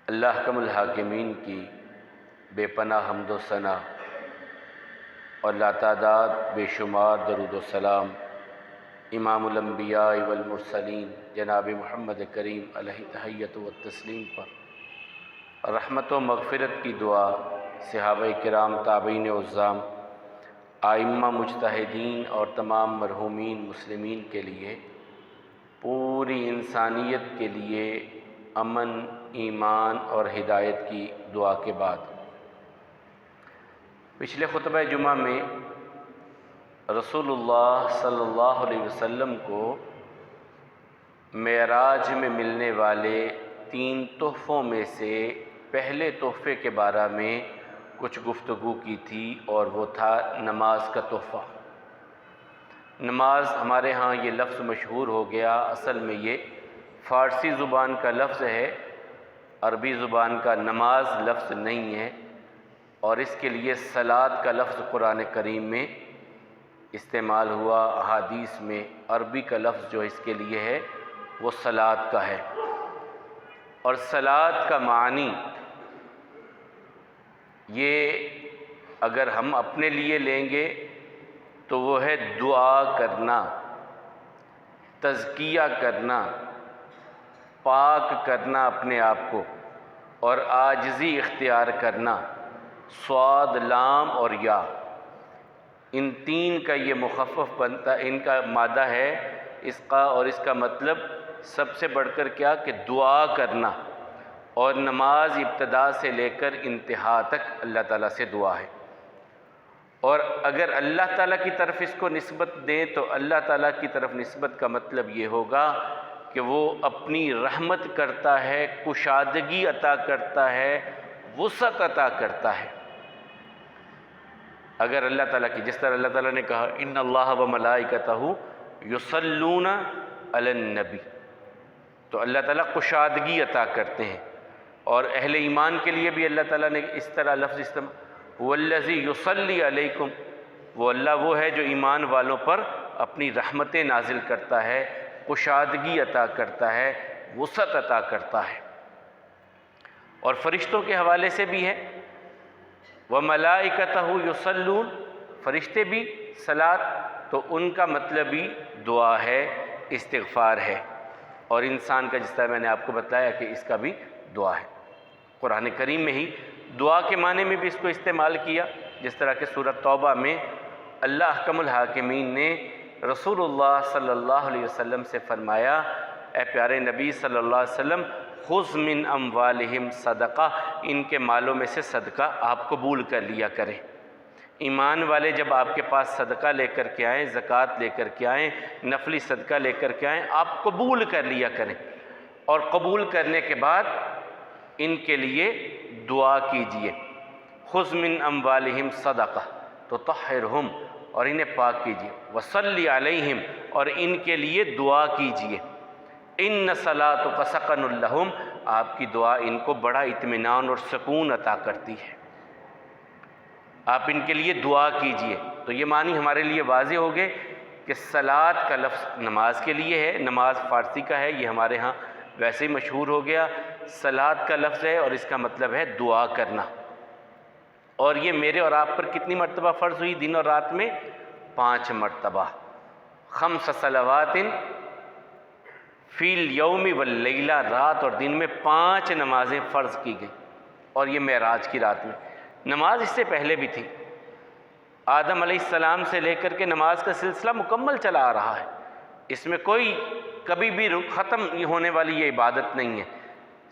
اللہ حکم الحاکمین کی بے پناہ حمد و ثنا اور لاتعداد بے شمار درود و سلام امام الانبیاء والمرسلین جناب محمد کریم علیہ تحیۃ و تسلیم پر رحمت و مغفرت کی دعا صحابہ کرام تابعین عظام ائمہ مجتہدین اور تمام مرحومین مسلمین کے لیے، پوری انسانیت کے لیے امن، ایمان اور ہدایت کی دعا کے بعد، پچھلے خطبہ جمعہ میں رسول اللہ صلی اللہ علیہ وسلم کو معراج میں ملنے والے 3 تحفوں میں سے پہلے تحفے کے بارے میں کچھ گفتگو کی تھی، اور وہ تھا نماز کا تحفہ۔ نماز ہمارے ہاں یہ لفظ مشہور ہو گیا، اصل میں یہ فارسی زبان کا لفظ ہے، عربی زبان کا نماز لفظ نہیں ہے، اور اس کے لیے صلاۃ کا لفظ قرآن کریم میں استعمال ہوا، احادیث میں عربی کا لفظ جو اس کے لیے ہے وہ صلاۃ کا ہے۔ اور صلاۃ کا معنی یہ اگر ہم اپنے لیے لیں گے تو وہ ہے دعا کرنا، تزکیہ کرنا، پاک کرنا اپنے آپ کو، اور عاجزی اختیار کرنا۔ صاد، لام اور یا، ان 3 کا یہ مخفف بنتا، ان کا مادہ ہے اس کا، اور اس کا مطلب سب سے بڑھ کر کیا کہ دعا کرنا، اور نماز ابتدا سے لے کر انتہا تک اللہ تعالیٰ سے دعا ہے۔ اور اگر اللہ تعالیٰ کی طرف اس کو نسبت دیں تو اللہ تعالیٰ کی طرف نسبت کا مطلب یہ ہوگا کہ وہ اپنی رحمت کرتا ہے، کشادگی عطا کرتا ہے، وسعت عطا کرتا ہے۔ اگر اللہ تعالیٰ کی، جس طرح اللہ تعالیٰ نے کہا ان اللہ و ملائکتہ یصلون علی النبی، تو اللہ تعالیٰ کشادگی عطا کرتے ہیں۔ اور اہل ایمان کے لیے بھی اللہ تعالیٰ نے اس طرح لفظ استعمال، والذی یصلی علیکم، وہ اللہ وہ ہے جو ایمان والوں پر اپنی رحمتیں نازل کرتا ہے، کشادگی عطا کرتا ہے، وسعت عطا کرتا ہے۔ اور فرشتوں کے حوالے سے بھی ہے، وَمَلَائِكَتَهُ يُصَلُّونَ، فرشتے بھی صلاۃ، تو ان کا مطلب بھی دعا ہے، استغفار ہے، اور انسان کا جس طرح میں نے آپ کو بتایا کہ اس کا بھی دعا ہے۔ قرآن کریم میں ہی دعا کے معنی میں بھی اس کو استعمال کیا، جس طرح کہ سورۃ توبہ میں اللہ حکم الحاکمین نے رسول اللہ صلی اللہ علیہ وسلم سے فرمایا، اے پیارے نبی صلی اللہ علیہ وسلم، خذ من اموالہم صدقہ، ان کے مالوں میں سے صدقہ آپ قبول کر لیا کریں۔ ایمان والے جب آپ کے پاس صدقہ لے کر کے آئیں، زکوٰۃ لے کر کے آئیں، نفلی صدقہ لے کر کے آئیں، آپ قبول کر لیا کریں، اور قبول کرنے کے بعد ان کے لیے دعا کیجئے۔ خذ من اموالہم صدقہ تطہرہم، اور انہیں پاک کیجئے، وصلی علیہم، اور ان کے لیے دعا کیجئے۔ ان صلاتک سکن لہم، آپ کی دعا ان کو بڑا اطمینان اور سکون عطا کرتی ہے، آپ ان کے لیے دعا کیجئے۔ تو یہ معنی ہمارے لیے واضح ہو گئے کہ صلاۃ کا لفظ نماز کے لیے ہے، نماز فارسی کا ہے، یہ ہمارے ہاں ویسے ہی مشہور ہو گیا، صلاۃ کا لفظ ہے، اور اس کا مطلب ہے دعا کرنا۔ اور یہ میرے اور آپ پر کتنی مرتبہ فرض ہوئی دن اور رات میں؟ 5 مرتبہ، 5 صلوات فی الیوم واللیلہ، رات اور دن میں 5 نمازیں فرض کی گئیں، اور یہ معراج کی رات میں۔ نماز اس سے پہلے بھی تھی، آدم علیہ السلام سے لے کر کے نماز کا سلسلہ مکمل چلا آ رہا ہے، اس میں کوئی کبھی بھی ختم ہونے والی یہ عبادت نہیں ہے۔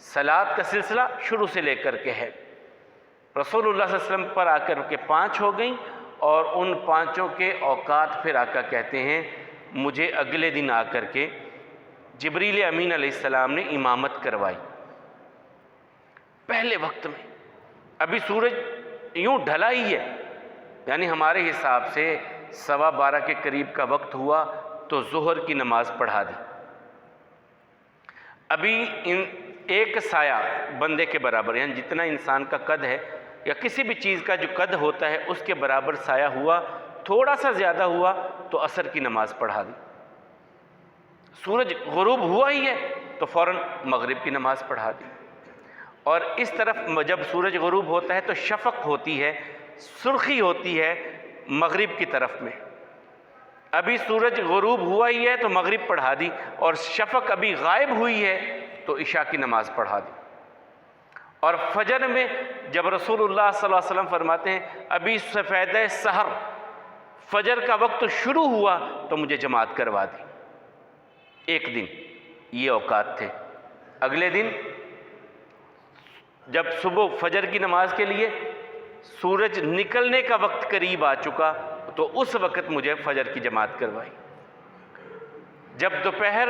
صلاۃ کا سلسلہ شروع سے لے کر کے ہے، رسول اللہ صلی اللہ علیہ وسلم پر آ کر کے 5 ہو گئیں، اور ان 5 کے اوقات پھر آقا کہتے ہیں مجھے اگلے دن آ کر کے جبریل امین علیہ السلام نے امامت کروائی، پہلے وقت میں، ابھی سورج یوں ڈھلا ہی ہے، یعنی ہمارے حساب سے 12:15 کے قریب کا وقت ہوا تو ظہر کی نماز پڑھا دی۔ ابھی ایک سایہ بندے کے برابر، یعنی جتنا انسان کا قد ہے یا کسی بھی چیز کا جو قد ہوتا ہے اس کے برابر سایہ ہوا، تھوڑا سا زیادہ ہوا تو عصر کی نماز پڑھا دی۔ سورج غروب ہوا ہی ہے تو فوراً مغرب کی نماز پڑھا دی، اور اس طرف جب سورج غروب ہوتا ہے تو شفق ہوتی ہے، سرخی ہوتی ہے مغرب کی طرف میں۔ ابھی سورج غروب ہوا ہی ہے تو مغرب پڑھا دی، اور شفق ابھی غائب ہوئی ہے تو عشاء کی نماز پڑھا دی۔ اور فجر میں جب رسول اللہ صلی اللہ علیہ وسلم فرماتے ہیں ابھی سفید سحر فجر کا وقت شروع ہوا تو مجھے جماعت کروا دی۔ ایک دن یہ اوقات تھے۔ اگلے دن جب صبح فجر کی نماز کے لیے سورج نکلنے کا وقت قریب آ چکا تو اس وقت مجھے فجر کی جماعت کروائی۔ جب دوپہر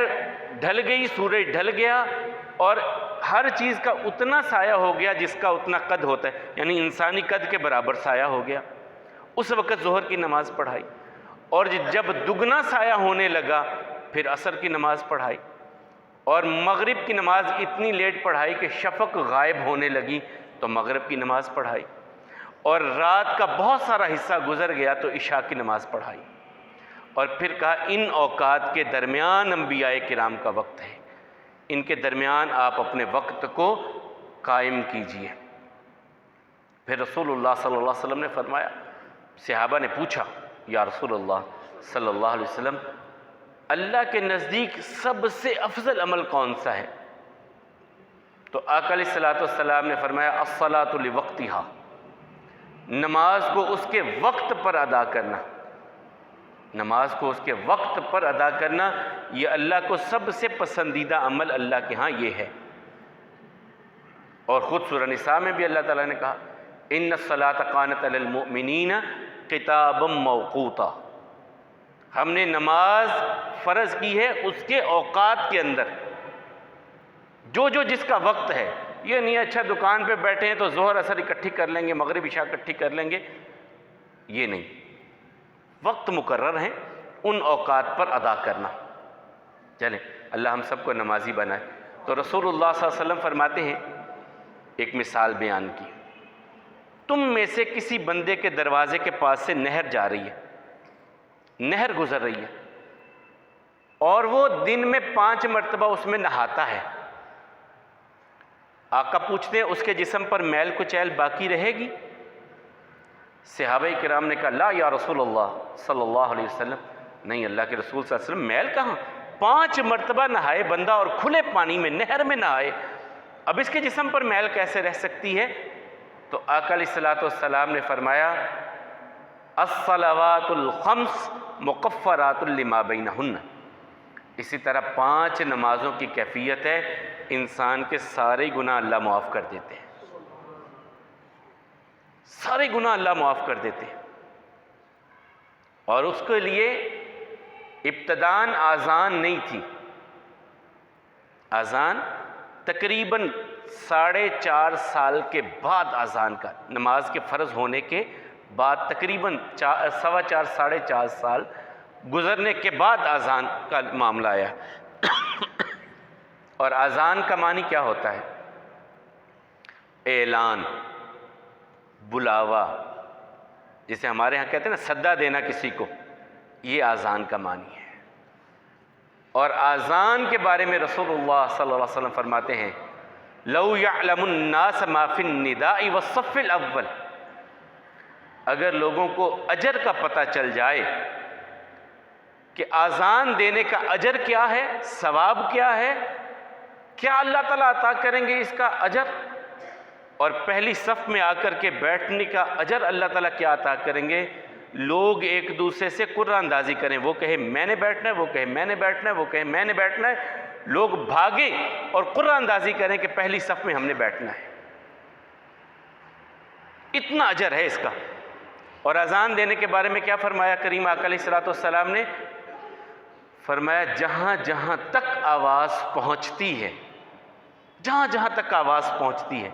ڈھل گئی، سورج ڈھل گیا اور ہر چیز کا اتنا سایہ ہو گیا جس کا اتنا قد ہوتا ہے، یعنی انسانی قد کے برابر سایہ ہو گیا، اس وقت ظہر کی نماز پڑھائی۔ اور جب دگنا سایہ ہونے لگا پھر عصر کی نماز پڑھائی، اور مغرب کی نماز اتنی لیٹ پڑھائی کہ شفق غائب ہونے لگی تو مغرب کی نماز پڑھائی، اور رات کا بہت سارا حصہ گزر گیا تو عشاء کی نماز پڑھائی۔ اور پھر کہا ان اوقات کے درمیان انبیاء کرام کا وقت ہے، ان کے درمیان آپ اپنے وقت کو قائم کیجئے۔ پھر رسول اللہ صلی اللہ علیہ وسلم نے فرمایا، صحابہ نے پوچھا یا رسول اللہ صلی اللہ علیہ وسلم اللہ کے نزدیک سب سے افضل عمل کون سا ہے؟ تو آقا علیہ الصلوۃ والسلام نے فرمایا الصلاۃ لوقتها، نماز کو اس کے وقت پر ادا کرنا، نماز کو اس کے وقت پر ادا کرنا یہ اللہ کو سب سے پسندیدہ عمل اللہ کے ہاں یہ ہے۔ اور خود سورہ نساء میں بھی اللہ تعالیٰ نے کہا ان الصلاۃ کانت علی المؤمنین کتابا موقوتا، ہم نے نماز فرض کی ہے اس کے اوقات کے اندر، جو جس کا وقت ہے۔ یہ نہیں اچھا دکان پہ بیٹھے ہیں تو ظہر عصر اکٹھی کر لیں گے، مغرب عشاء اکٹھی کر لیں گے، یہ نہیں، وقت مقرر ہیں ان اوقات پر ادا کرنا۔ چلیں اللہ ہم سب کو نمازی بنائے۔ تو رسول اللہ صلی اللہ علیہ وسلم فرماتے ہیں، ایک مثال بیان کی، تم میں سے کسی بندے کے دروازے کے پاس سے نہر جا رہی ہے، نہر گزر رہی ہے، اور وہ دن میں 5 مرتبہ اس میں نہاتا ہے۔ آقا پوچھتے ہیں اس کے جسم پر میل کچیل باقی رہے گی؟ صحابہ کرام نے کہا لا یا رسول اللہ صلی اللہ علیہ وسلم، نہیں اللہ کے رسول صلی اللہ علیہ وسلم، میل کہاں؟ 5 مرتبہ نہائے بندہ اور کھلے پانی میں نہر میں نہائے، اب اس کے جسم پر میل کیسے رہ سکتی ہے؟ تو آقا علیہ الصلوۃ والسلام نے فرمایا الصلوات الخمس مکفرات لما بینہن، اسی طرح 5 نمازوں کی کیفیت ہے انسان کے سارے گناہ اللہ معاف کر دیتے ہیں، سارے گناہ اللہ معاف کر دیتے ہیں۔ اور اس کے لیے ابتداً آذان نہیں تھی، آذان تقریباً 4.5 سال کے بعد آذان کا، نماز کے فرض ہونے کے بعد تقریباً 4.25 ساڑھے 4 سال گزرنے کے بعد آذان کا معاملہ آیا۔ اور آذان کا معنی کیا ہوتا ہے؟ اعلان، بلاوا، جسے ہمارے ہاں کہتے ہیں نا صدا دینا کسی کو، یہ آذان کا معنی ہے۔ اور آذان کے بارے میں رسول اللہ صلی اللہ علیہ وسلم فرماتے ہیں لو یعلم الناس ما فی النداء والصف الاول، اگر لوگوں کو اجر کا پتہ چل جائے کہ آذان دینے کا اجر کیا ہے، ثواب کیا ہے، کیا اللہ تعالیٰ عطا کریں گے اس کا اجر، اور پہلی صف میں آ کر کے بیٹھنے کا اجر اللہ تعالیٰ کیا عطا کریں گے، لوگ ایک دوسرے سے قرعہ اندازی کریں، وہ کہے میں نے بیٹھنا ہے، وہ کہے میں نے بیٹھنا ہے، وہ کہے میں نے بیٹھنا ہے، لوگ بھاگیں اور قرعہ اندازی کریں کہ پہلی صف میں ہم نے بیٹھنا ہے، اتنا اجر ہے اس کا۔ اور اذان دینے کے بارے میں کیا فرمایا کریم آقا علیہ الصلوۃ والسلام نے؟ فرمایا جہاں جہاں تک آواز پہنچتی ہے، جہاں جہاں تک آواز پہنچتی ہے،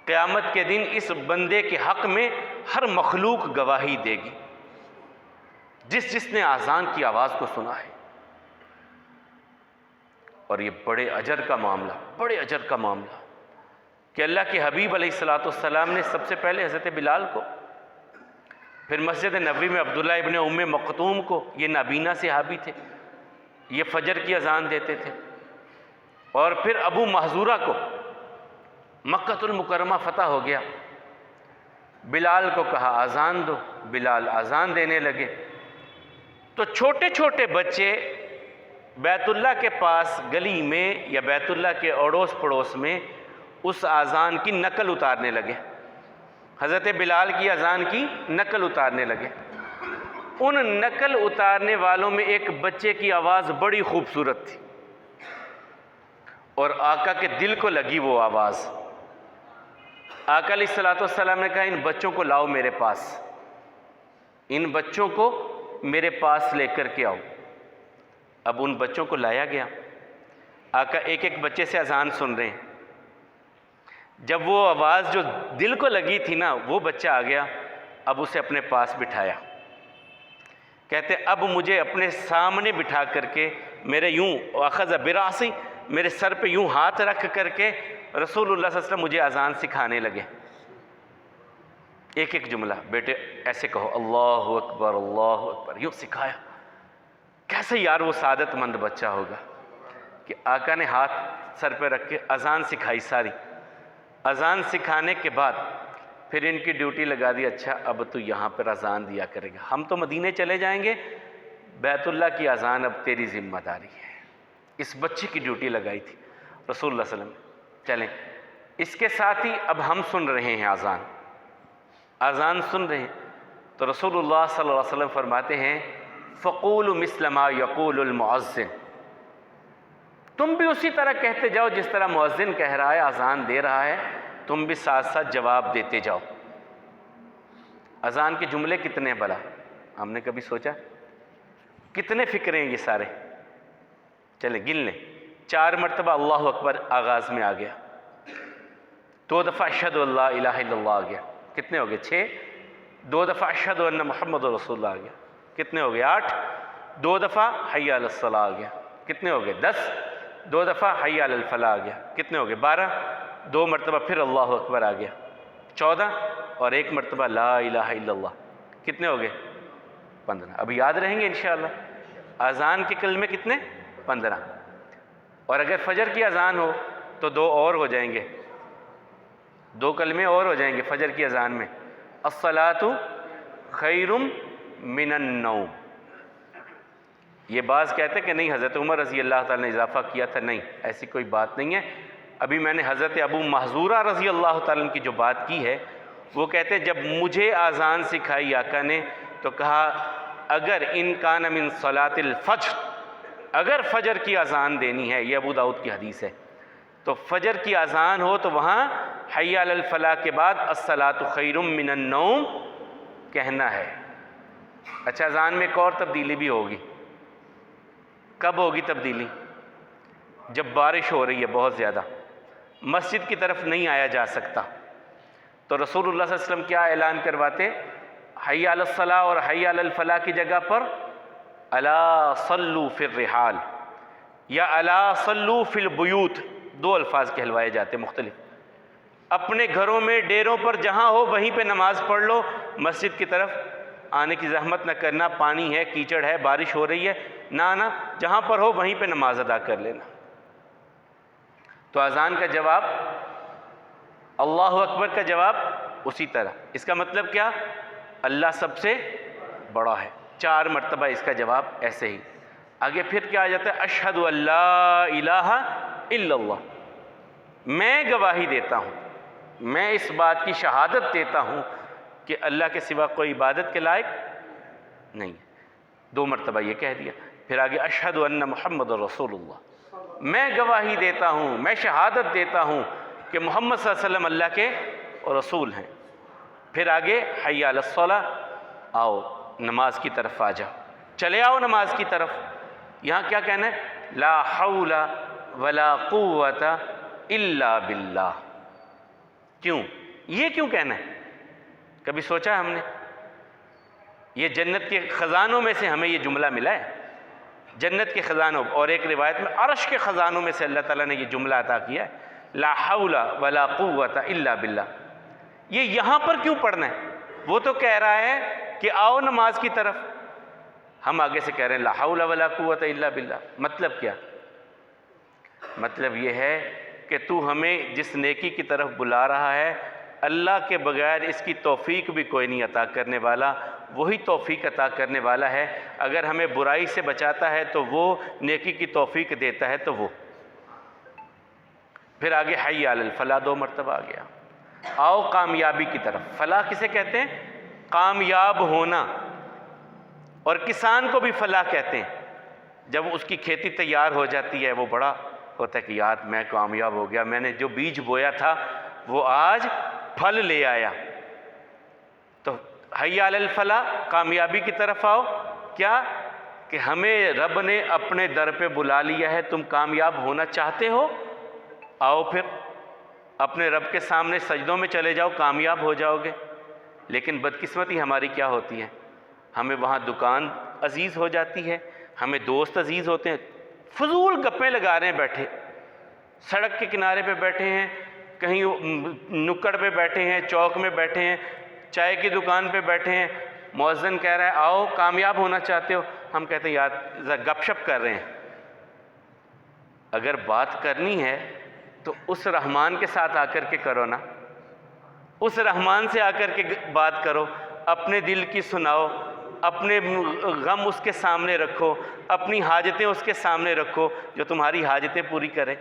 قیامت کے دن اس بندے کے حق میں ہر مخلوق گواہی دے گی، جس نے اذان کی آواز کو سنا ہے۔ اور یہ بڑے اجر کا معاملہ، بڑے اجر کا معاملہ کہ اللہ کے حبیب علیہ الصلوۃ والسلام نے سب سے پہلے حضرت بلال کو، پھر مسجد نبوی میں عبداللہ ابن ام مکتوم کو، یہ نابینا صحابی تھے، یہ فجر کی اذان دیتے تھے، اور پھر ابو محذورہ کو، مکۃ المکرمہ فتح ہو گیا، بلال کو کہا اذان دو، بلال اذان دینے لگے۔ تو چھوٹے چھوٹے بچے بیت اللہ کے پاس گلی میں یا بیت اللہ کے اڑوس پڑوس میں اس اذان کی نقل اتارنے لگے، حضرت بلال کی اذان کی نقل اتارنے لگے۔ ان نقل اتارنے والوں میں ایک بچے کی آواز بڑی خوبصورت تھی، اور آقا کے دل کو لگی وہ آواز۔ آقا علیہ السلام نے کہا ان بچوں کو لاؤ میرے پاس، ان بچوں کو میرے پاس لے کر کے آؤ۔ اب ان بچوں کو لایا گیا، آقا ایک ایک بچے سے اذان سن رہے ہیں۔ جب وہ آواز جو دل کو لگی تھی نا، وہ بچہ آ گیا، اب اسے اپنے پاس بٹھایا۔ کہتے اب مجھے اپنے سامنے بٹھا کر کے میرے یوں اخذ براسی، میرے سر پہ یوں ہاتھ رکھ کر کے رسول اللہ صلی اللہ علیہ وسلم مجھے اذان سکھانے لگے۔ ایک ایک جملہ، بیٹے ایسے کہو اللہ اکبر اللہ اکبر، یوں سکھایا۔ کیسے یار وہ سعادت مند بچہ ہوگا کہ آقا نے ہاتھ سر پہ رکھ کے اذان سکھائی ساری۔ اذان سکھانے کے بعد پھر ان کی ڈیوٹی لگا دی، اچھا اب تو یہاں پر اذان دیا کرے گا، ہم تو مدینے چلے جائیں گے، بیت اللہ کی اذان اب تیری ذمہ داری ہے۔ اس بچے کی ڈیوٹی لگائی تھی رسول اللہ صلی اللہ علیہ وسلم۔ چلیں، اس کے ساتھ ہی اب ہم سن رہے ہیں اذان سن رہے ہیں، تو رسول اللہ صلی اللہ علیہ وسلم فرماتے ہیں فَقُولُوا مِثْلَ مَا يَقُولُ الْمُؤَذِّنُ، تم بھی اسی طرح کہتے جاؤ جس طرح مؤذن کہہ رہا ہے، اذان دے رہا ہے، تم بھی ساتھ ساتھ جواب دیتے جاؤ۔ اذان کے جملے کتنے ہیں بھلا؟ ہم نے کبھی سوچا کتنے فکرے ہیں یہ سارے؟ چلیں گن لیں۔ 4 مرتبہ اللہ اکبر آغاز میں آ گیا، 2 دفعہ اشہد ان لا الہ الا اللہ آ گیا، کتنے ہو گئے؟ 6۔ 2 دفعہ اشہد ان محمد رسول اللہ آ گیا، کتنے ہو گئے؟ 8۔ 2 دفعہ حی علی الصلاۃ آ گیا، کتنے ہو گئے؟ 10۔ 2 دفعہ حی علی الفلاح آ گیا، کتنے ہو گئے؟ 12۔ 2 مرتبہ پھر اللہ اکبر آ گیا، 14، اور 1 مرتبہ لا الہ الا اللہ، کتنے ہو گئے؟ 15۔ اب یاد رہیں گے انشاءاللہ۔ اذان کے کلمے کتنے؟ 15۔ اور اگر فجر کی اذان ہو تو 2 اور ہو جائیں گے، 2 کلمے اور ہو جائیں گے فجر کی اذان میں، الصلاۃ خیر من النوم۔ یہ بعض کہتے ہیں کہ نہیں حضرت عمر رضی اللہ تعالیٰ نے اضافہ کیا تھا، نہیں، ایسی کوئی بات نہیں ہے۔ ابھی میں نے حضرت ابو محذورہ رضی اللہ تعالیٰ کی جو بات کی ہے، وہ کہتے ہیں جب مجھے اذان سکھائی آقا نے تو کہا اگر ان کان من صلاۃ الفجر، اگر فجر کی اذان دینی ہے، یہ ابو داؤد کی حدیث ہے، تو فجر کی اذان ہو تو وہاں حی علی الفلاح کے بعد الصلاۃ خیر من النوم کہنا ہے۔ اچھا، اذان میں ایک اور تبدیلی بھی ہوگی۔ کب ہوگی تبدیلی؟ جب بارش ہو رہی ہے بہت زیادہ، مسجد کی طرف نہیں آیا جا سکتا، تو رسول اللہ صلی اللہ علیہ وسلم کیا اعلان کرواتے؟ حی علی الصلاح اور حی علی الفلاح کی جگہ پر الا صلوا فی الرحال یا الا صلوا فی البیوت، 2 الفاظ کہلوائے جاتے مختلف۔ اپنے گھروں میں ڈیروں پر جہاں ہو وہیں پہ نماز پڑھ لو، مسجد کی طرف آنے کی زحمت نہ کرنا، پانی ہے، کیچڑ ہے، بارش ہو رہی ہے، نہ جہاں پر ہو وہیں پہ نماز ادا کر لینا۔ تو اذان کا جواب، اللہ اکبر کا جواب اسی طرح۔ اس کا مطلب کیا؟ اللہ سب سے بڑا ہے، 4 مرتبہ اس کا جواب ایسے ہی۔ آگے پھر کیا آ جاتا ہے؟ اشہد ان لا الہ الا اللہ، میں گواہی دیتا ہوں، میں اس بات کی شہادت دیتا ہوں کہ اللہ کے سوا کوئی عبادت کے لائق نہیں۔ 2 مرتبہ یہ کہہ دیا، پھر آگے اشہد ان محمد رسول اللہ، میں گواہی دیتا ہوں، میں شہادت دیتا ہوں کہ محمد صلی اللہ علیہ وسلم اللہ کے رسول ہیں۔ پھر آگے حی علی الصلاۃ، آؤ نماز کی طرف آ جاؤ، چلے آؤ نماز کی طرف۔ یہاں کیا کہنا ہے؟ لا حول ولا قوت الا باللہ۔ کیوں؟ یہ کیوں کہنا ہے؟ کبھی سوچا ہم نے؟ یہ جنت کے خزانوں میں سے ہمیں یہ جملہ ملا ہے، جنت کے خزانوں، اور ایک روایت میں عرش کے خزانوں میں سے اللہ تعالیٰ نے یہ جملہ عطا کیا ہے، لا حول ولا قوت الا باللہ۔ یہ یہاں پر کیوں پڑھنا ہے؟ وہ تو کہہ رہا ہے کہ آؤ نماز کی طرف، ہم آگے سے کہہ رہے ہیں لا حول ولا قوت الا باللہ۔ مطلب کیا؟ مطلب یہ ہے کہ تو ہمیں جس نیکی کی طرف بلا رہا ہے اللہ کے بغیر اس کی توفیق بھی کوئی نہیں عطا کرنے والا، وہی توفیق عطا کرنے والا ہے۔ اگر ہمیں برائی سے بچاتا ہے تو وہ، نیکی کی توفیق دیتا ہے تو وہ۔ پھر آگے حی علی الفلاح 2 مرتبہ آ گیا، آؤ کامیابی کی طرف۔ فلاح کسے کہتے ہیں؟ کامیاب ہونا۔ اور کسان کو بھی فلاح کہتے ہیں، جب اس کی کھیتی تیار ہو جاتی ہے وہ بڑا ہوتا ہے کہ یار میں کامیاب ہو گیا، میں نے جو بیج بویا تھا وہ آج پھل لے آیا۔ تو حی علی الفلاح، کامیابی کی طرف آؤ۔ کیا کہ ہمیں رب نے اپنے در پہ بلا لیا ہے، تم کامیاب ہونا چاہتے ہو، آؤ پھر اپنے رب کے سامنے سجدوں میں چلے جاؤ، کامیاب ہو جاؤ گے۔ لیکن بدقسمتی ہماری کیا ہوتی ہے؟ ہمیں وہاں دکان عزیز ہو جاتی ہے، ہمیں دوست عزیز ہوتے ہیں، فضول گپیں لگا رہے ہیں بیٹھے، سڑک کے کنارے پہ بیٹھے ہیں، کہیں نکڑ پہ بیٹھے ہیں، چوک میں بیٹھے ہیں، چائے کی دکان پہ بیٹھے ہیں، مؤذن کہہ رہا ہے آؤ کامیاب ہونا چاہتے ہو، ہم کہتے ہیں یار گپ شپ کر رہے ہیں۔ اگر بات کرنی ہے تو اس رحمان کے ساتھ آ کر کے کرو نا، اس رحمان سے آ کر کے بات کرو، اپنے دل کی سناؤ، اپنے غم اس کے سامنے رکھو، اپنی حاجتیں اس کے سامنے رکھو جو تمہاری حاجتیں پوری کرے۔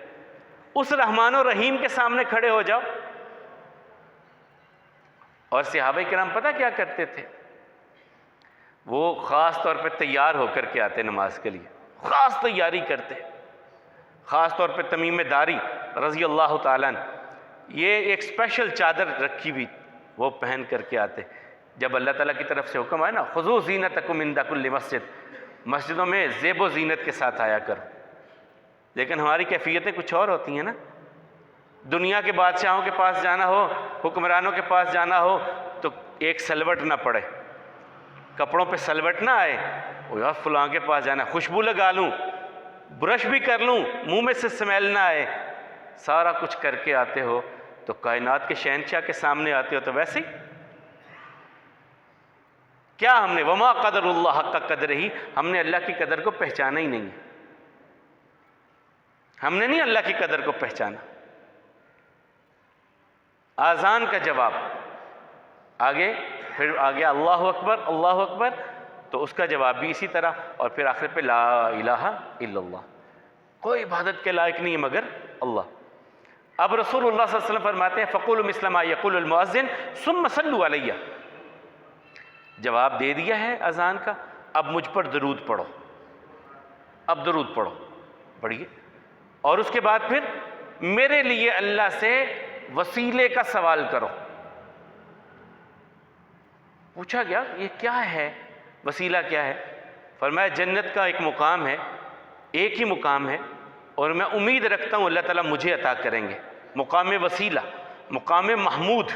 اس رحمان و رحیم کے سامنے کھڑے ہو جاؤ۔ اور صحابہ کرام پتہ کیا کرتے تھے؟ وہ خاص طور پہ تیار ہو کر کے آتے نماز کے لیے، خاص تیاری کرتے، خاص طور پہ تمیم داری رضی اللہ تعالیٰ عنہ، یہ ایک اسپیشل چادر رکھی ہوئی وہ پہن کر کے آتے۔ جب اللہ تعالیٰ کی طرف سے حکم آئے نا خذوا زینتکم عند کل مسجد، مسجدوں میں زیب و زینت کے ساتھ آیا کرو۔ لیکن ہماری کیفیتیں کچھ اور ہوتی ہیں نا، دنیا کے بادشاہوں کے پاس جانا ہو، حکمرانوں کے پاس جانا ہو تو ایک سلوٹ نہ پڑے، کپڑوں پہ سلوٹ نہ آئے، وہ یار فلاں کے پاس جانا، خوشبو لگا لوں، برش بھی کر لوں، منہ میں سے سمیل نہ آئے، سارا کچھ کر کے آتے ہو تو کائنات کے شہنشاہ کے سامنے آتے ہو تو ویسے ہی کیا ہم نے وما قدر اللہ حق قدرہ، ہم نے اللہ کی قدر کو پہچانا ہی نہیں، ہم نے نہیں اللہ کی قدر کو پہچانا۔ آذان کا جواب آگے، پھر آگے اللہ اکبر اللہ اکبر، تو اس کا جواب بھی اسی طرح، اور پھر آخر پہ لا الہ الا اللہ، کوئی عبادت کے لائق نہیں ہے مگر اللہ۔ اب رسول اللہ صلی اللہ علیہ وسلم فرماتے ہیں فقولوا مثل ما یقول المؤذن ثم صلوا علی، جواب دے دیا ہے اذان کا، اب مجھ پر درود پڑھو، اب درود پڑھو، پڑھیے، اور اس کے بعد پھر میرے لیے اللہ سے وسیلے کا سوال کرو۔ پوچھا گیا یہ کیا ہے، وسیلہ کیا ہے؟ فرمایا جنت کا ایک مقام ہے، ایک ہی مقام ہے، اور میں امید رکھتا ہوں اللہ تعالیٰ مجھے عطا کریں گے، مقام وسیلہ، مقام محمود،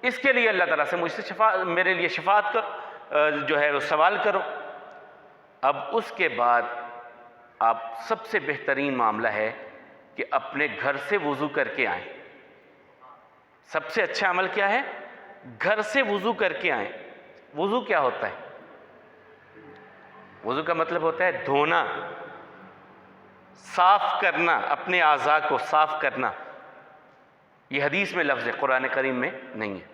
اس کے لیے اللہ تعالیٰ سے مجھ سے میرے لیے شفاعت جو ہے وہ سوال کرو۔ اب اس کے بعد آپ سب سے بہترین معاملہ ہے کہ اپنے گھر سے وضو کر کے آئیں۔ سب سے اچھا عمل کیا ہے؟ گھر سے وضو کر کے آئیں۔ وضو کیا ہوتا ہے؟ وضو کا مطلب ہوتا ہے دھونا، صاف کرنا، اپنے اعضاء کو صاف کرنا۔ یہ حدیث میں لفظ ہے، قرآن کریم میں نہیں ہے۔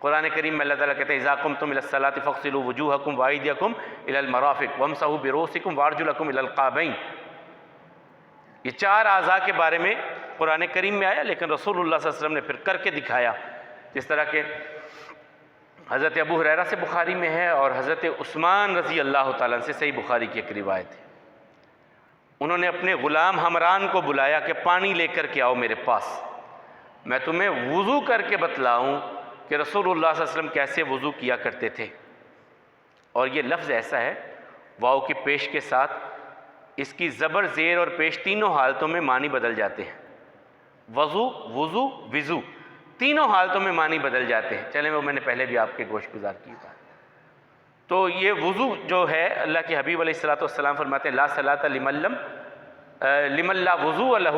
قرآن کریم میں اللہ تعالیٰ کہتے ہیں اذا قمتم الى الصلاة فاغسلوا وجوہکم وایدیکم الى المرافق وامسحوا برؤوسکم وارجلکم الى الکعبین۔ یہ 4 اعضاء کے بارے میں قرآن کریم میں آیا، لیکن رسول اللہ صلی اللہ علیہ وسلم نے پھر کر کے دکھایا، جس طرح کہ حضرت ابو ہریرہ سے بخاری میں ہے، اور حضرت عثمان رضی اللہ تعالیٰ سے صحیح بخاری کی ایک روایت ہے، انہوں نے اپنے غلام حمران کو بلایا کہ پانی لے کر کے آؤ میرے پاس، میں تمہیں وضو کر کے بتلاؤں کہ رسول اللہ صلی اللہ علیہ وسلم کیسے وضو کیا کرتے تھے۔ اور یہ لفظ ایسا ہے واو کی پیش کے ساتھ، اس کی زبر زیر اور پیش تینوں حالتوں میں معنی بدل جاتے ہیں، وضو، وضو، وضو، تینوں حالتوں میں معنی بدل جاتے ہیں۔ چلیں وہ میں نے پہلے بھی آپ کے گوش گزار کی بات۔ تو یہ وضو جو ہے، اللہ کے حبیب علیہ السلام فرماتے ہیں لا صلاۃ لمن لا وضوء لہ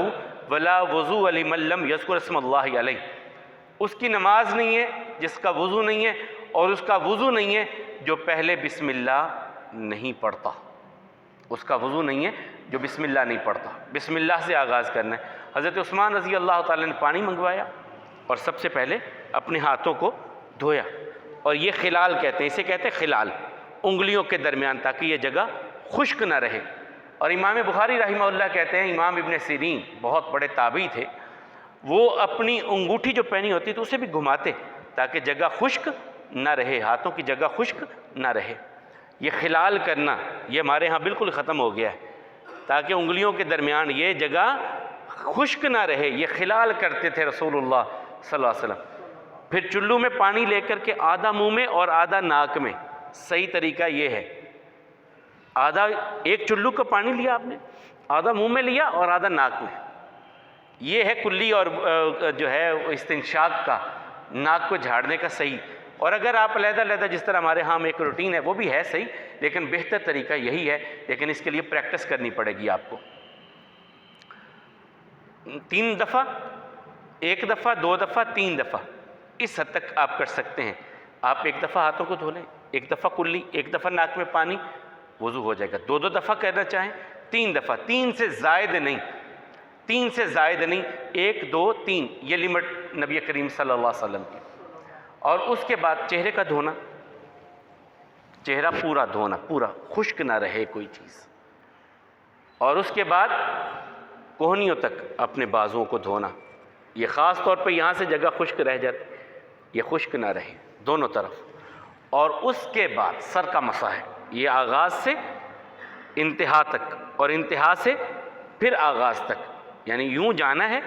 ولا وضوء لمن لم یذکر اسم اللہ علیہ، اس کی نماز نہیں ہے جس کا وضو نہیں ہے، اور اس کا وضو نہیں ہے جو پہلے بسم اللہ نہیں پڑھتا، اس کا وضو نہیں ہے جو بسم اللہ نہیں پڑھتا۔ بسم اللہ سے آغاز کرنا ہے، حضرت عثمان رضی اللہ تعالیٰ نے پانی منگوایا اور سب سے پہلے اپنے ہاتھوں کو دھویا، اور یہ خلال کہتے ہیں، اسے کہتے ہیں خلال، انگلیوں کے درمیان، تاکہ یہ جگہ خشک نہ رہے۔ اور امام بخاری رحمہ اللہ کہتے ہیں، امام ابن سیرین بہت بڑے تابعی تھے، وہ اپنی انگوٹھی جو پہنی ہوتی تو اسے بھی گھماتے تاکہ جگہ خشک نہ رہے، ہاتھوں کی جگہ خشک نہ رہے۔ یہ خلال کرنا یہ ہمارے ہاں بالکل ختم ہو گیا ہے، تاکہ انگلیوں کے درمیان یہ جگہ خشک نہ رہے، یہ خلال کرتے تھے رسول اللہ صلی اللہ علیہ وسلم۔ پھر چلو میں پانی لے کر کے آدھا منہ میں اور آدھا ناک میں، صحیح طریقہ یہ ہے، آدھا ایک چلو کا پانی لیا آپ نے، آدھا منہ میں لیا اور آدھا ناک میں، یہ ہے کلی اور جو ہے استنشاق کا، ناک کو جھاڑنے کا صحیح۔ اور اگر آپ علیحدہ علیحدہ جس طرح ہمارے ہاں ایک روٹین ہے وہ بھی ہے صحیح، لیکن بہتر طریقہ یہی ہے، لیکن اس کے لیے پریکٹس کرنی پڑے گی آپ کو۔ 3 دفعہ، 1 دفعہ، 2 دفعہ، 3 دفعہ، اس حد تک آپ کر سکتے ہیں۔ آپ 1 دفعہ ہاتھوں کو دھو لیں، 1 دفعہ کلی، 1 دفعہ ناک میں پانی، وضو ہو جائے گا۔ 2 دفعہ کرنا چاہیں 3 دفعہ، 3 سے زائد نہیں، 3 سے زائد نہیں، 1 2 3 یہ لمٹ نبی کریم صلی اللہ علیہ وسلم کی۔ اور اس کے بعد چہرے کا دھونا، چہرہ پورا دھونا، پورا خشک نہ رہے کوئی چیز۔ اور اس کے بعد کوہنیوں تک اپنے بازوؤں کو دھونا، یہ خاص طور پہ یہاں سے جگہ خشک رہ جاتی، یہ خشک نہ رہے دونوں طرف۔ اور اس کے بعد سر کا مسح ہے، یہ آغاز سے انتہا تک اور انتہا سے پھر آغاز تک، یعنی یوں جانا ہے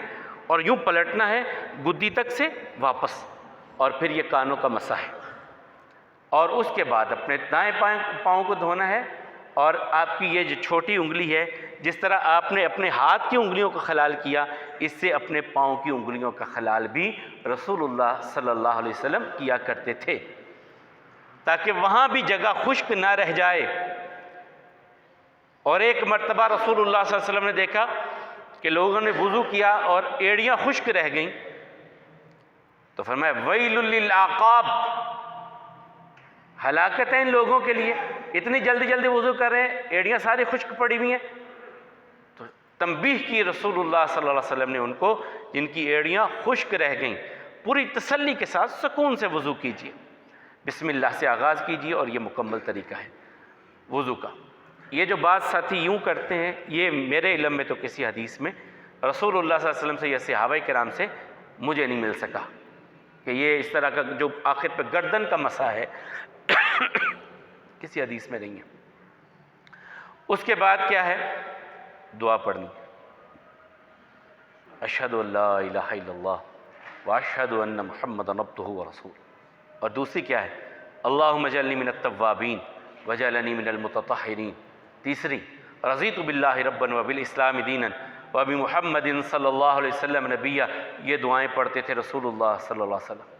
اور یوں پلٹنا ہے گدی تک سے واپس، اور پھر یہ کانوں کا مسح ہے۔ اور اس کے بعد اپنے دائیں پاؤں کو دھونا ہے، اور آپ کی یہ جو چھوٹی انگلی ہے، جس طرح آپ نے اپنے ہاتھ کی انگلیوں کا خلال کیا، اس سے اپنے پاؤں کی انگلیوں کا خلال بھی رسول اللہ صلی اللہ علیہ وسلم کیا کرتے تھے، تاکہ وہاں بھی جگہ خشک نہ رہ جائے۔ اور ایک مرتبہ رسول اللہ صلی اللہ علیہ وسلم نے دیکھا کہ لوگوں نے وضو کیا اور ایڑیاں خشک رہ گئیں، تو فرمایا ویل للعقاب، ہلاکت ہے ان لوگوں کے لیے، اتنی جلدی جلدی وضو کر رہے ہیں، ایڑیاں ساری خشک پڑی ہوئی ہیں۔ تو تنبیہ کی رسول اللہ صلی اللہ علیہ وسلم نے ان کو، جن کی ایڑیاں خشک رہ گئیں، پوری تسلی کے ساتھ سکون سے وضو کیجیے، بسم اللہ سے آغاز کیجیے، اور یہ مکمل طریقہ ہے وضو کا۔ یہ جو بعض ساتھی یوں کرتے ہیں، یہ میرے علم میں تو کسی حدیث میں رسول اللہ صلی اللہ علیہ وسلم سے یا صحابہ کرام سے مجھے نہیں مل سکا کہ یہ اس طرح کا جو آخر پہ گردن کا مسح ہے، کسی حدیث میں نہیں ہے۔ اس کے بعد کیا ہے؟ دعا پڑھنی، اشہد ان لا الہ الا اللہ واشہد ان محمدا عبدہ ورسولہ۔ اور دوسری کیا ہے؟ اللہم اجعلنی من التوابین واجعلنی من المتطہرین۔ تیسری رضیت باللہ ربا وبالاسلام دینا وبمحمد صلی اللہ علیہ وسلم نبیہ۔ یہ دعائیں پڑھتے تھے رسول اللہ صلی اللہ علیہ وسلم۔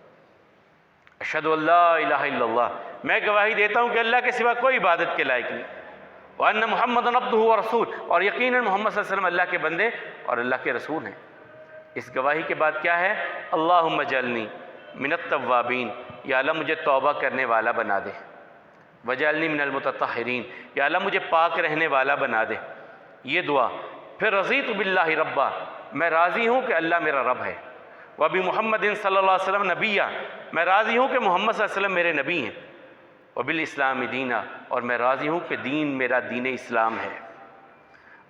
اشہد ان لا الہ الا اللہ، میں گواہی دیتا ہوں کہ اللہ کے سوا کوئی عبادت کے لائق نہیں، وان محمد عبدہ ورسول، اور یقیناً محمد صلی اللہ علیہ وسلم اللہ کے بندے اور اللہ کے رسول ہیں۔ اس گواہی کے بعد کیا ہے؟ اللہم اجعلنی من التوابین، یا اللہ مجھے توبہ کرنے والا بنا دے، وجعلنی من المتطہرین، یا اللہ مجھے پاک رہنے والا بنا دے۔ یہ دعا۔ پھر رضیت باللہ ربا، میں راضی ہوں کہ اللہ میرا رب ہے، وبمحمد صلی اللہ علیہ وسلم نبیہ، میں راضی ہوں کہ محمد صلی اللہ علیہ وسلم میرے نبی ہیں، وبالاسلام دینا، اور میں راضی ہوں کہ دین میرا دین اسلام ہے۔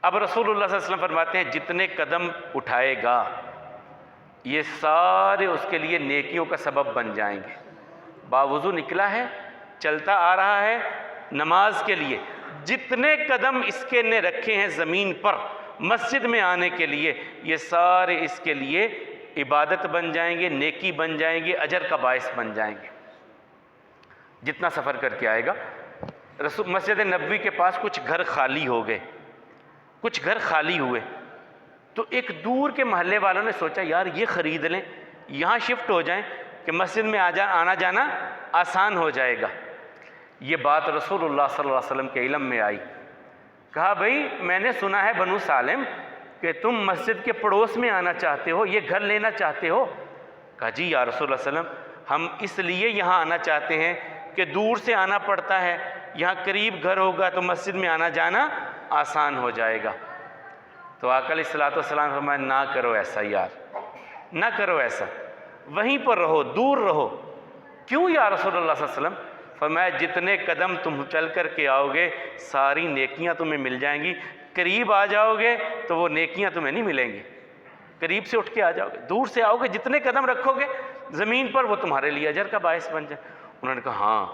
اب رسول اللہ صلی اللہ علیہ وسلم فرماتے ہیں جتنے قدم اٹھائے گا یہ سارے اس کے لیے نیکیوں کا سبب بن جائیں گے۔ باوضو نکلا ہے، چلتا آ رہا ہے نماز کے لیے، جتنے قدم اس کے نے رکھے ہیں زمین پر مسجد میں آنے کے لیے، یہ سارے اس کے لیے عبادت بن جائیں گے، نیکی بن جائیں گے، اجر کا باعث بن جائیں گے۔ جتنا سفر کر کے آئے گا۔ مسجد نبوی کے پاس کچھ گھر خالی ہو گئے، کچھ گھر خالی ہوئے، تو ایک دور کے محلے والوں نے سوچا یار یہ خرید لیں، یہاں شفٹ ہو جائیں کہ مسجد میں آنا جانا آسان ہو جائے گا۔ یہ بات رسول اللہ صلی اللہ علیہ وسلم کے علم میں آئی۔ کہا بھئی میں نے سنا ہے بنو سالم کہ تم مسجد کے پڑوس میں آنا چاہتے ہو، یہ گھر لینا چاہتے ہو؟ کہا جی یا رسول اللہ صلی اللہ علیہ وسلم، ہم اس لیے یہاں آنا چاہتے ہیں کہ دور سے آنا پڑتا ہے، یہاں قریب گھر ہوگا تو مسجد میں آنا جانا آسان ہو جائے گا۔ تو آقا علیہ الصلوۃ والسلام فرمایا نہ کرو ایسا یار، نہ کرو ایسا، وہیں پر رہو، دور رہو۔ کیوں یا رسول اللہ صلی اللہ علیہ وسلم؟ فرمایا جتنے قدم تم چل کر کے آؤ گے ساری نیکیاں تمہیں مل جائیں گی، قریب آ جاؤ گے تو وہ نیکیاں تمہیں نہیں ملیں گی۔ قریب سے اٹھ کے آ جاؤ گے، دور سے آؤ گے، جتنے قدم رکھو گے زمین پر وہ تمہارے لیے اجر کا باعث بن جائے۔ انہوں نے کہا ہاں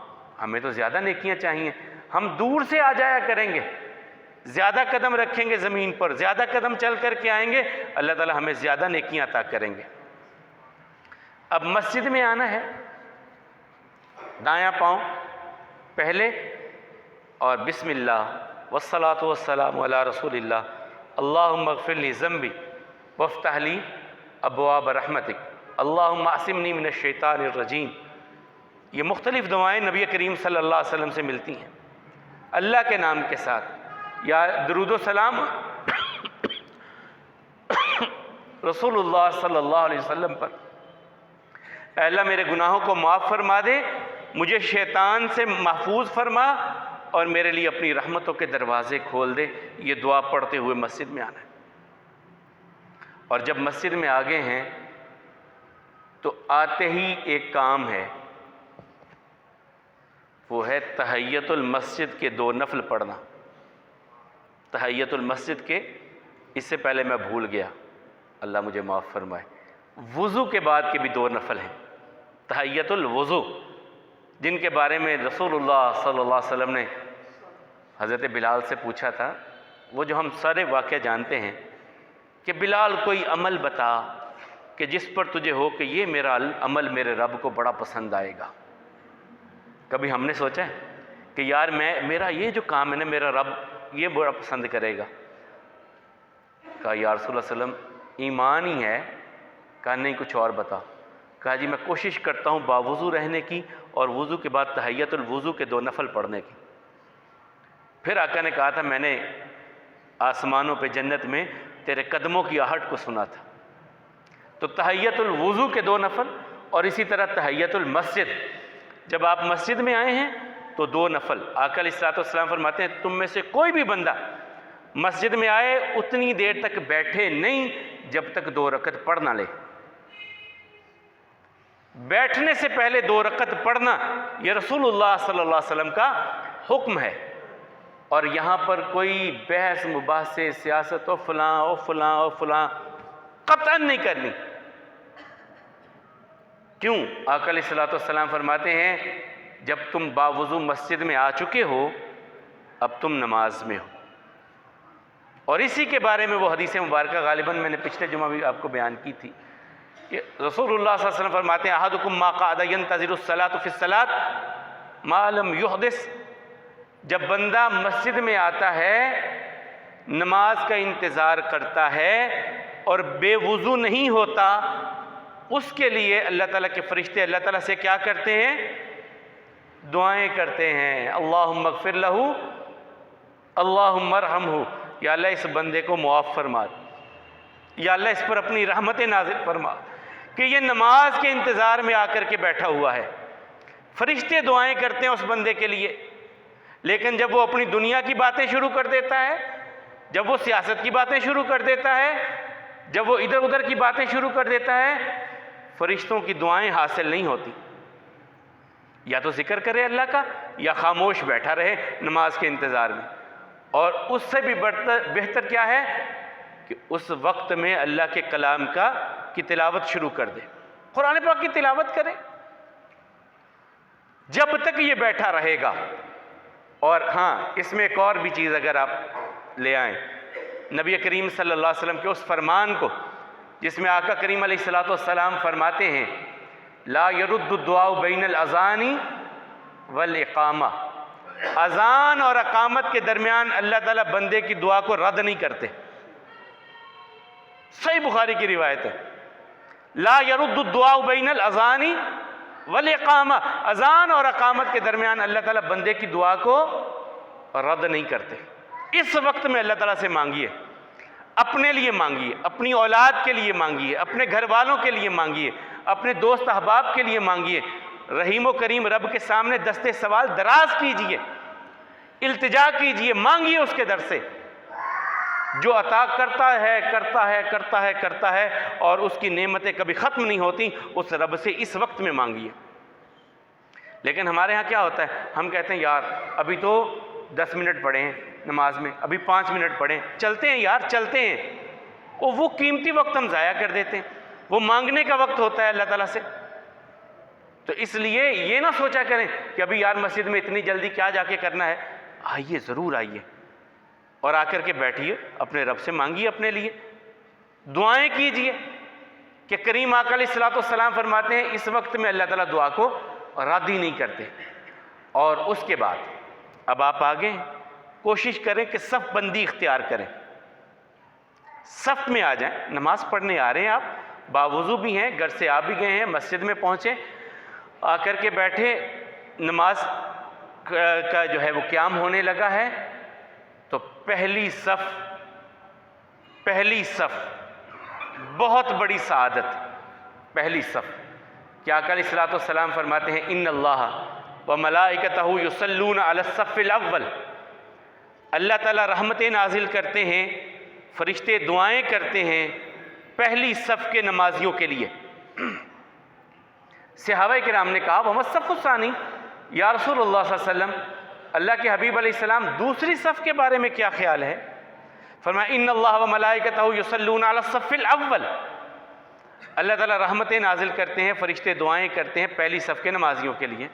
ہمیں تو زیادہ نیکیاں چاہیے، ہم دور سے آ جایا کریں گے، زیادہ قدم رکھیں گے زمین پر، زیادہ قدم چل کر کے آئیں گے، اللہ تعالی ہمیں زیادہ نیکیاں عطا کریں گے۔ اب مسجد میں آنا ہے، دایاں پاؤں پہلے اور بسم اللہ والصلاۃ والسلام علی رسول اللہ، اللہم اغفر لی ذنبی وافتح لی ابواب رحمتک، اللہم اعصمنی من الشیطان الرجیم۔ یہ مختلف دعائیں نبی کریم صلی اللہ علیہ وسلم سے ملتی ہیں اللہ کے نام کے ساتھ، یا درود و سلام رسول اللہ صلی اللہ علیہ وسلم پر، اے اللہ میرے گناہوں کو معاف فرما دے، مجھے شیطان سے محفوظ فرما اور میرے لیے اپنی رحمتوں کے دروازے کھول دے۔ یہ دعا پڑھتے ہوئے مسجد میں آنا ہے۔ اور جب مسجد میں آگے ہیں تو آتے ہی ایک کام ہے، وہ ہے تحیت المسجد کے 2 نفل پڑھنا۔ تحیت المسجد کے، اس سے پہلے میں بھول گیا، اللہ مجھے معاف فرمائے، وضو کے بعد کے بھی 2 نفل ہیں، تحیت الوضو، جن کے بارے میں رسول اللہ صلی اللہ علیہ وسلم نے حضرت بلال سے پوچھا تھا، وہ جو ہم سارے واقعہ جانتے ہیں کہ بلال کوئی عمل بتا کہ جس پر تجھے ہو کہ یہ میرا عمل میرے رب کو بڑا پسند آئے گا۔ کبھی ہم نے سوچا ہے کہ یار میرا یہ جو کام ہے نا میرا رب یہ بڑا پسند کرے گا؟ کہا یا رسول اللہ صلی اللہ علیہ وسلم ایمان ہی ہے؟ کہا نہیں کچھ اور بتا۔ کہا جی میں کوشش کرتا ہوں باوضو رہنے کی اور وضو کے بعد تحیت الوضو کے 2 نفل پڑھنے کی۔ پھر آقا نے کہا تھا میں نے آسمانوں پہ جنت میں تیرے قدموں کی آہٹ کو سنا تھا۔ تو تحیت الوضو کے 2 نفل اور اسی طرح تحیت المسجد، جب آپ مسجد میں آئے ہیں تو 2 نفل۔ آقا علیہ الصلوۃ والسلام فرماتے ہیں تم میں سے کوئی بھی بندہ مسجد میں آئے اتنی دیر تک بیٹھے نہیں جب تک 2 رکعت پڑھ نہ لے۔ بیٹھنے سے پہلے 2 رکعت پڑھنا یہ رسول اللہ صلی اللہ علیہ وسلم کا حکم ہے، اور یہاں پر کوئی بحث مباحثے سیاست و فلاں و فلاں و فلاں قطعاً نہیں کرنی۔ کیوں؟ آقا علیہ الصلوۃ والسلام فرماتے ہیں جب تم باوضو مسجد میں آ چکے ہو اب تم نماز میں ہو۔ اور اسی کے بارے میں وہ حدیث مبارکہ غالباً میں نے پچھلے جمعہ بھی آپ کو بیان کی تھی کہ رسول اللہ صلی اللہ علیہ وسلم فرماتے ہیں احدکم ما قعد ينتظر الصلاۃ فی الصلاۃ ما لم يحدث، جب بندہ مسجد میں آتا ہے نماز کا انتظار کرتا ہے اور بے وضو نہیں ہوتا، اس کے لیے اللہ تعالیٰ کے فرشتے اللہ تعالیٰ سے کیا کرتے ہیں؟ دعائیں کرتے ہیں، اللہم اغفر لہ اللہم ارحمہ، یا اللہ اس بندے کو معاف فرما، یا اللہ اس پر اپنی رحمت نازل فرما، کہ یہ نماز کے انتظار میں آ کر کے بیٹھا ہوا ہے۔ فرشتے دعائیں کرتے ہیں اس بندے کے لیے، لیکن جب وہ اپنی دنیا کی باتیں شروع کر دیتا ہے، جب وہ سیاست کی باتیں شروع کر دیتا ہے، جب وہ ادھر ادھر کی باتیں شروع کر دیتا ہے، فرشتوں کی دعائیں حاصل نہیں ہوتی۔ یا تو ذکر کرے اللہ کا یا خاموش بیٹھا رہے نماز کے انتظار میں۔ اور اس سے بھی بہتر کیا ہے کہ اس وقت میں اللہ کے کلام کی تلاوت شروع کر دے، قرآن پاک کی تلاوت کرے جب تک یہ بیٹھا رہے گا۔ اور ہاں اس میں ایک اور بھی چیز اگر آپ لے آئیں، نبی کریم صلی اللہ علیہ وسلم کے اس فرمان کو جس میں آقا کریم علیہ الصلوۃ والسلام فرماتے ہیں لا يرد الدعاء بین الاذان والاقامہ، اذان اور اقامت کے درمیان اللہ تعالیٰ بندے کی دعا کو رد نہیں کرتے۔ صحیح بخاری کی روایت ہے لا يرد الدعاء بین الاذان والاقامہ، اذان اور اقامت کے درمیان اللہ تعالیٰ بندے کی دعا کو رد نہیں کرتے۔ اس وقت میں اللہ تعالیٰ سے مانگیے، اپنے لیے مانگیے، اپنی اولاد کے لیے مانگیے، اپنے گھر والوں کے لیے مانگیے، اپنے دوست احباب کے لیے مانگیے، رحیم و کریم رب کے سامنے دستے سوال دراز کیجئے، التجا کیجئے، مانگیے اس کے در سے۔ جو عطا کرتا ہے کرتا ہے کرتا ہے کرتا ہے اور اس کی نعمتیں کبھی ختم نہیں ہوتی، اس رب سے اس وقت میں مانگیے۔ لیکن ہمارے ہاں کیا ہوتا ہے، ہم کہتے ہیں یار ابھی تو 10 منٹ پڑھے ہیں نماز میں، ابھی 5 منٹ پڑھیں، چلتے ہیں یار چلتے ہیں، اور وہ قیمتی وقت ہم ضائع کر دیتے ہیں۔ وہ مانگنے کا وقت ہوتا ہے اللہ تعالیٰ سے۔ تو اس لیے یہ نہ سوچا کریں کہ ابھی یار مسجد میں اتنی جلدی کیا جا کے کرنا ہے، آئیے ضرور آئیے، اور آ کر کے بیٹھیے، اپنے رب سے مانگیے، اپنے لیے دعائیں کیجیے کہ کریم آقا علیہ الصلوۃ والسلام فرماتے ہیں اس وقت میں اللہ تعالیٰ دعا کو رد ہی نہیں کرتے۔ اور اس کے بعد اب آپ آگے ہیں، کوشش کریں کہ صف بندی اختیار کریں، صف میں آ جائیں، نماز پڑھنے آ رہے ہیں، آپ باوضو بھی ہیں، گھر سے آ بھی گئے ہیں، مسجد میں پہنچے، آ کر کے بیٹھے، نماز کا جو ہے وہ قیام ہونے لگا ہے، تو پہلی صف بہت بڑی سعادت، پہلی صف۔ کیا آقا علیہ الصلوۃ والسلام فرماتے ہیں ان اللہ وملائکتہ یصلون علی الصف الاول، اللہ تعالیٰ رحمتیں نازل کرتے ہیں، فرشتے دعائیں کرتے ہیں پہلی صف کے نمازیوں کے لیے۔ صحابہ کرام نے کہا وہ الصف الثانی، یا رسول اللہ صلی اللہ علیہ وسلم، اللہ کے حبیب علیہ السلام دوسری صف کے بارے میں کیا خیال ہے؟ فرمایا ان اللہ وملائکتہ یصلون علی الصف الاول، اللہ تعالیٰ رحمتیں نازل کرتے ہیں، فرشتے دعائیں کرتے ہیں پہلی صف کے نمازیوں کے لیے۔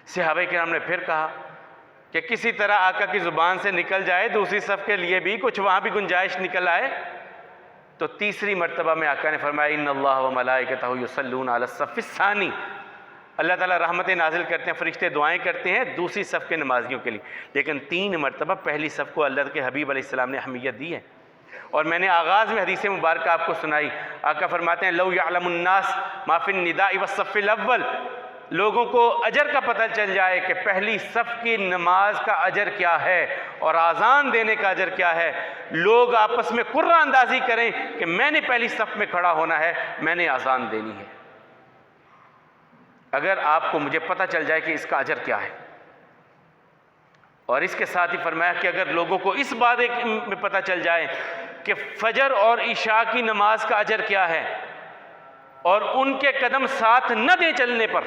صحابہ کرام نے پھر کہا کہ کسی طرح آقا کی زبان سے نکل جائے دوسری صف کے لیے بھی کچھ وہاں بھی گنجائش نکل آئے، تو تیسری مرتبہ میں آقا نے فرمایا ان اللہ وملائکتہ یصلون علی الصف الثانی، اللہ تعالیٰ رحمتیں نازل کرتے ہیں، فرشتے دعائیں کرتے ہیں دوسری صف کے نمازیوں کے لیے۔ لیکن 3 مرتبہ پہلی صف کو اللہ کے حبیب علیہ السلام نے اہمیت دی ہے۔ اور میں نے آغاز میں حدیث مبارکہ آپ کو سنائی، آقا فرماتے ہیں لو یعلم الناس ما فی النداء والصف الاول، لوگوں کو اجر کا پتہ چل جائے کہ پہلی صف کی نماز کا اجر کیا ہے اور آذان دینے کا اجر کیا ہے، لوگ آپس میں قرہ اندازی کریں کہ میں نے پہلی صف میں کھڑا ہونا ہے، میں نے آذان دینی ہے، اگر آپ کو مجھے پتہ چل جائے کہ اس کا اجر کیا ہے۔ اور اس کے ساتھ ہی فرمایا کہ اگر لوگوں کو اس بات میں پتہ چل جائے کہ فجر اور عشاء کی نماز کا اجر کیا ہے، اور ان کے قدم ساتھ نہ دیں چلنے پر،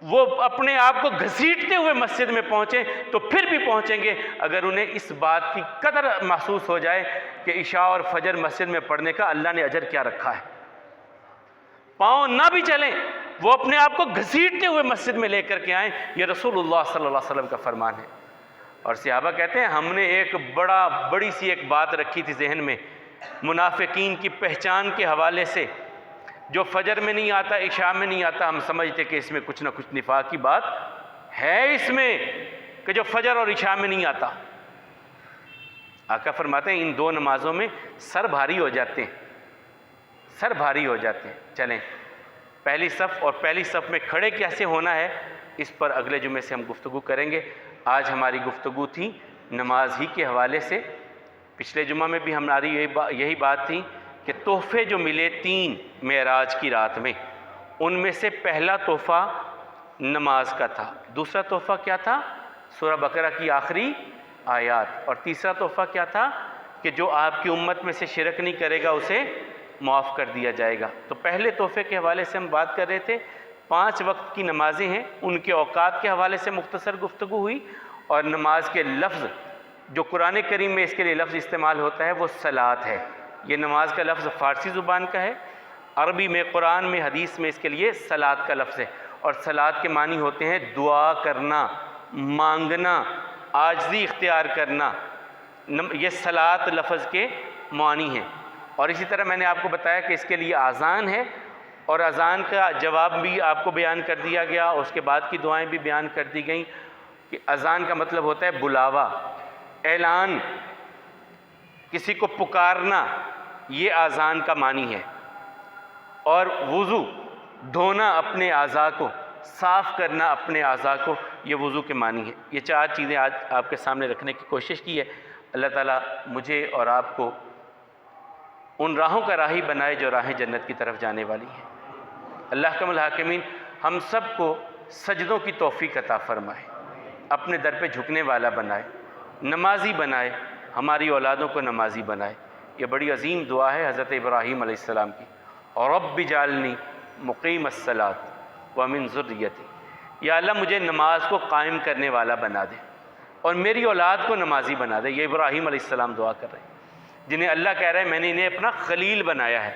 وہ اپنے آپ کو گھسیٹتے ہوئے مسجد میں پہنچیں تو پھر بھی پہنچیں گے اگر انہیں اس بات کی قدر محسوس ہو جائے کہ عشاء اور فجر مسجد میں پڑھنے کا اللہ نے اجر کیا رکھا ہے۔ پاؤں نہ بھی چلیں، وہ اپنے آپ کو گھسیٹتے ہوئے مسجد میں لے کر کے آئیں، یہ رسول اللہ صلی اللہ علیہ وسلم کا فرمان ہے۔ اور صحابہ کہتے ہیں ہم نے ایک بڑی سی ایک بات رکھی تھی ذہن میں، منافقین کی پہچان کے حوالے سے، جو فجر میں نہیں آتا عشاء میں نہیں آتا، ہم سمجھتے کہ اس میں کچھ نہ کچھ نفاق کی بات ہے اس میں، کہ جو فجر اور عشاء میں نہیں آتا۔ آقا فرماتے ہیں ان 2 نمازوں میں سر بھاری ہو جاتے ہیں، سر بھاری ہو جاتے ہیں۔ چلیں پہلی صف اور پہلی صف میں کھڑے کیسے ہونا ہے اس پر اگلے جمعے سے ہم گفتگو کریں گے۔ آج ہماری گفتگو تھی نماز ہی کے حوالے سے۔ پچھلے جمعہ میں بھی ہماری یہی بات تھی کہ تحفے جو ملے 3 معراج کی رات میں، ان میں سے پہلا تحفہ نماز کا تھا، دوسرا تحفہ کیا تھا؟ سورہ بقرہ کی آخری آیات، اور تیسرا تحفہ کیا تھا؟ کہ جو آپ کی امت میں سے شرک نہیں کرے گا اسے معاف کر دیا جائے گا۔ تو پہلے تحفے کے حوالے سے ہم بات کر رہے تھے، 5 وقت کی نمازیں ہیں، ان کے اوقات کے حوالے سے مختصر گفتگو ہوئی، اور نماز کے لفظ جو قرآن کریم میں اس کے لیے لفظ استعمال ہوتا ہے وہ صلاۃ ہے۔ یہ نماز کا لفظ فارسی زبان کا ہے، عربی میں قرآن میں حدیث میں اس کے لیے صلاۃ کا لفظ ہے، اور صلاۃ کے معنی ہوتے ہیں دعا کرنا، مانگنا، عاجزی اختیار کرنا، یہ صلاۃ لفظ کے معنی ہیں۔ اور اسی طرح میں نے آپ کو بتایا کہ اس کے لیے اذان ہے، اور اذان کا جواب بھی آپ کو بیان کر دیا گیا، اس کے بعد کی دعائیں بھی بیان کر دی گئیں کہ اذان کا مطلب ہوتا ہے بلاوا، اعلان، کسی کو پکارنا، یہ اذان کا معنی ہے۔ اور وضو، دھونا اپنے اعضاء کو، صاف کرنا اپنے اعضاء کو، یہ وضو کے معنی ہے۔ یہ 4 چیزیں آج آپ کے سامنے رکھنے کی کوشش کی ہے۔ اللہ تعالیٰ مجھے اور آپ کو ان راہوں کا راہی بنائے جو راہیں جنت کی طرف جانے والی ہیں۔ اللہ کم الحاکمین ہم سب کو سجدوں کی توفیق عطا فرمائے، اپنے در پہ جھکنے والا بنائے، نمازی بنائے، ہماری اولادوں کو نمازی بنائے۔ یہ بڑی عظیم دعا ہے حضرت ابراہیم علیہ السلام کی، اور رب اجعلنی مقیم الصلاۃ ومن ذریتی، یا اللہ مجھے نماز کو قائم کرنے والا بنا دے اور میری اولاد کو نمازی بنا دے۔ یہ ابراہیم علیہ السلام دعا کر رہے ہیں، جنہیں اللہ کہہ رہا ہے میں نے انہیں اپنا خلیل بنایا ہے۔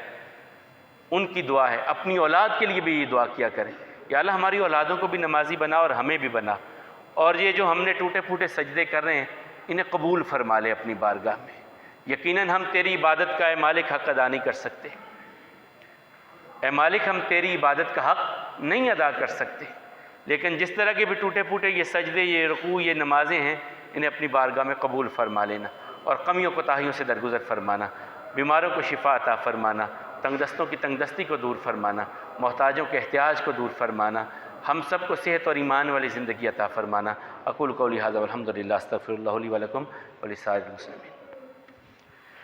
ان کی دعا ہے، اپنی اولاد کے لیے بھی یہ دعا کیا کریں، یا اللہ ہماری اولادوں کو بھی نمازی بنا اور ہمیں بھی بنا، اور یہ جو ہم نے ٹوٹے پھوٹے سجدے کر رہے ہیں انہیں قبول فرما لے اپنی بارگاہ میں۔ یقیناً ہم تیری عبادت کا اے مالک حق ادا نہیں کر سکتے، اے مالک ہم تیری عبادت کا حق نہیں ادا کر سکتے، لیکن جس طرح کے بھی ٹوٹے پھوٹے یہ سجدے، یہ رکوع، یہ نمازیں ہیں، انہیں اپنی بارگاہ میں قبول فرما لینا اور کمیوں کوتاہیوں سے درگزر فرمانا، بیماروں کو شفا عطا فرمانا، تنگ دستوں کی تنگ دستی کو دور فرمانا، محتاجوں کے احتیاج کو دور فرمانا، ہم سب کو صحت اور ایمان والی زندگی عطا فرمانا۔ اقول قولی ھذا والحمد للہ، استغفر اللہ لی ولکم ولسائر المسلمین۔